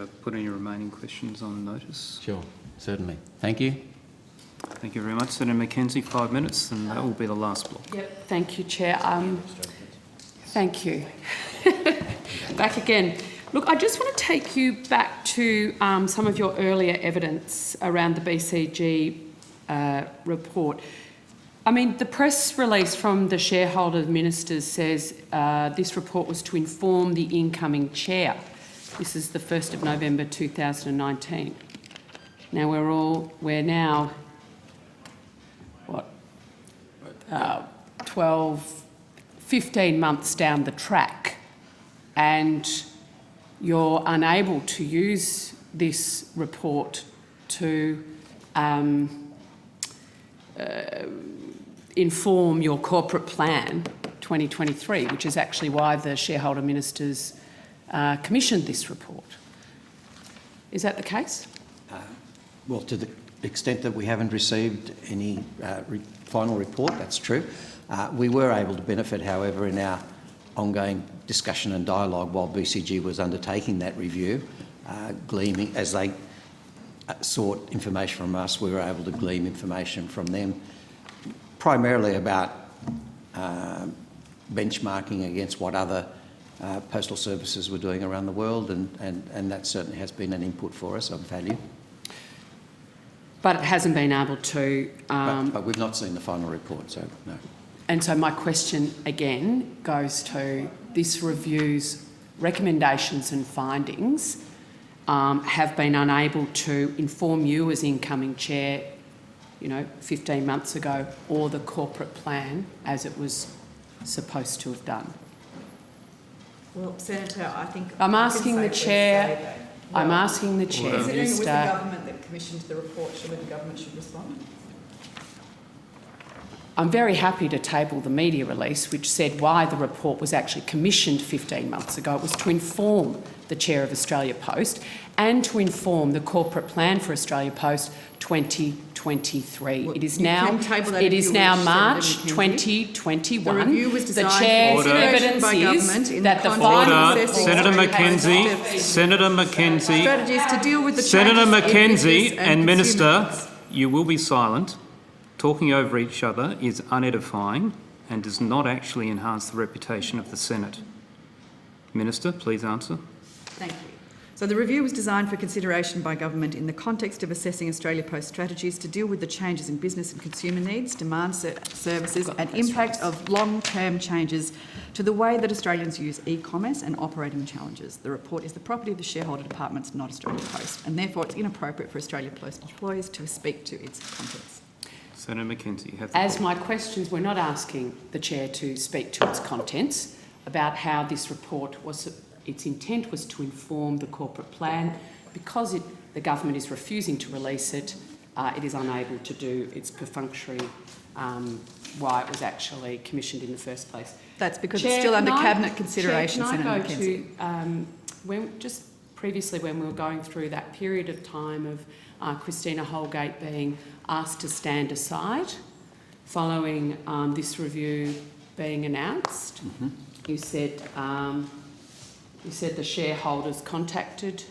Put any remaining questions on notice. Sure, certainly. Thank you. Thank you very much. Senator McKenzie, 5 minutes, and that will be the last block. Yep, thank you, Chair. Thank you. Back again. Look, I just want to take you back to some of your earlier evidence around the BCG report. I mean, the press release from the shareholder ministers says this report was to inform the incoming chair. This is the 1st of November 2019. Now we're now, what, 12, 15 months down the track, and you're unable to use this report to inform your corporate plan 2023, which is actually why the shareholder ministers commissioned this report. Is that the case? Well, to the extent that we haven't received any final report, that's true. We were able to benefit, however, in our ongoing discussion and dialogue while BCG was undertaking that review, gleaming as they sought information from us. We were able to glean information from them, primarily about benchmarking against what other postal services were doing around the world, and that certainly has been an input for us of value. But it hasn't been able to... But we've not seen the final report, so no. And so my question again goes to this review's recommendations and findings have been unable to inform you as incoming chair, 15 months ago, or the corporate plan as it was supposed to have done. Well, Senator, I think... I'm asking the chair... I'm asking the chair, Considering it was the Minister... government that commissioned the report, surely the government should respond? I'm very happy to table the media release which said why the report was actually commissioned 15 months ago. It was to inform the Chair of Australia Post and to inform the corporate plan for Australia Post 2023. Well, it is now March 2021. The review was designed the Chair's Order. evidence by is in that the context final... Order. Senator McKenzie. Senator McKenzie. Strategies to deal with the Senator changes in McKenzie business and Minister, consumers. you will be silent. Talking over each other is unedifying and does not actually enhance the reputation of the Senate. Minister, please answer. Thank you. So the review was designed for consideration by government in the context of assessing Australia Post strategies to deal with the changes in business and consumer needs, demand services and impact of long-term changes to the way that Australians use e-commerce and operating challenges. The report is the property of the shareholder departments, not Australia Post, and therefore it's inappropriate for Australia Post employees to speak to its contents. Senator McKenzie, you have the As floor. my questions were not asking the Chair to speak to its contents, about how this report was, its intent was to inform the corporate plan. Because the government is refusing to release it, it is unable to do its perfunctory why it was actually commissioned in the first place. That's because Chair, it's still under can Cabinet consideration, Chair, Senator can I McKenzie. go to, just previously when we were going through that period of time of Christine Holgate being asked to stand aside following this review being announced, you said the shareholders contacted.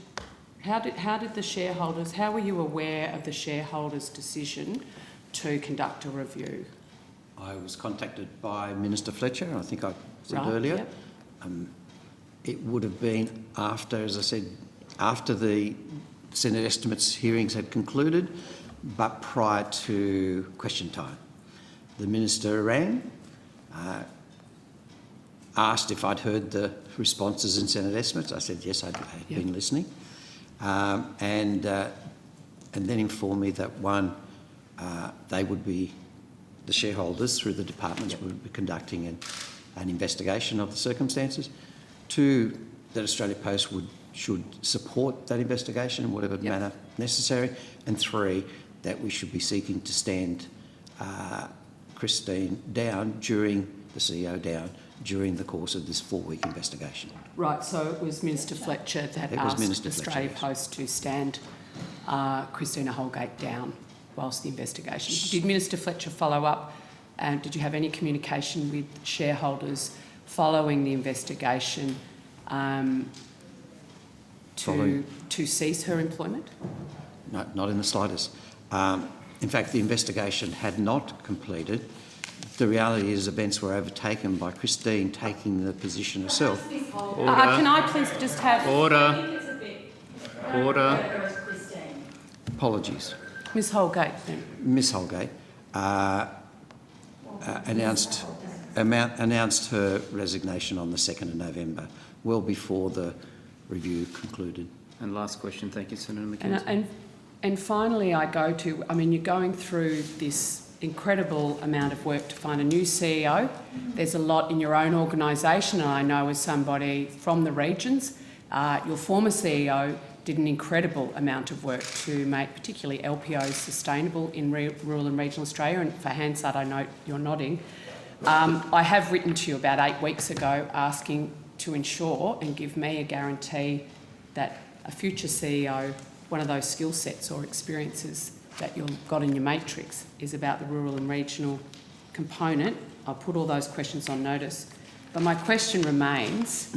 How did the shareholders? How were you aware of the shareholders' decision to conduct a review? I was contacted by Minister Fletcher, I think I said Right, earlier. yep. It would have been after, as I said, after the Senate estimates hearings had concluded, but prior to question time. The Minister rang, asked if I'd heard the responses in Senate estimates. I said yes, I'd been listening, and then informed me that one, they would be, the shareholders through the departments would be conducting an investigation of the circumstances. Two, that Australia Post should support that investigation in whatever manner necessary. And three, that we should be seeking to stand Christine down during the CEO down during the course of this 4-week investigation. Right, so it was Minister Fletcher that asked Australia Post to stand Christina Holgate down whilst the investigation. Did Minister Fletcher follow up, and did you have any communication with shareholders following the investigation Following- to cease her employment? No, not in the slightest. In fact, the investigation had not completed. The reality is events were overtaken by Christine taking the position herself. Can I please just have Order. Order. Apologies. Ms Holgate then? Ms Holgate announced her resignation on the 2nd of November, well before the review concluded. And last question. Thank you, Senator McKenzie. And finally, I go to, I mean, you're going through this incredible amount of work to find a new CEO. There's a lot in your own organisation, and I know as somebody from the regions, your former CEO did an incredible amount of work to make particularly LPOs sustainable in rural and regional Australia, and for Hansard, I note you're nodding. I have written to you about 8 weeks ago asking to ensure and give me a guarantee that a future CEO, one of those skill sets or experiences that you've got in your matrix is about the rural and regional component. I'll put all those questions on notice. But my question remains,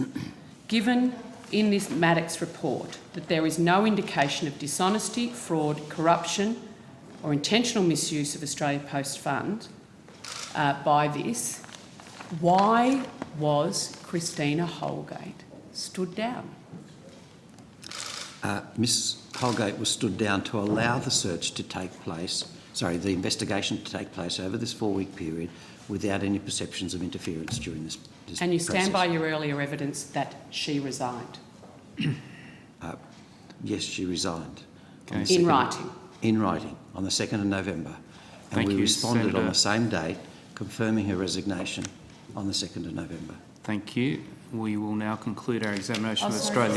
given in this Maddox report that there is no indication of dishonesty, fraud, corruption or intentional misuse of Australia Post Fund by this, why was Christina Holgate stood down? Ms Holgate was stood down to allow the search to take place, the investigation to take place over this 4-week period without any perceptions of interference during this And you stand by process. your earlier evidence that she resigned? Yes, she resigned. Okay. On the In 2nd writing? In writing, on the 2nd of November. And Thank we you, responded on Senator. the same date, confirming her resignation on the 2nd of November. Thank you. We will now conclude our examination of Australia.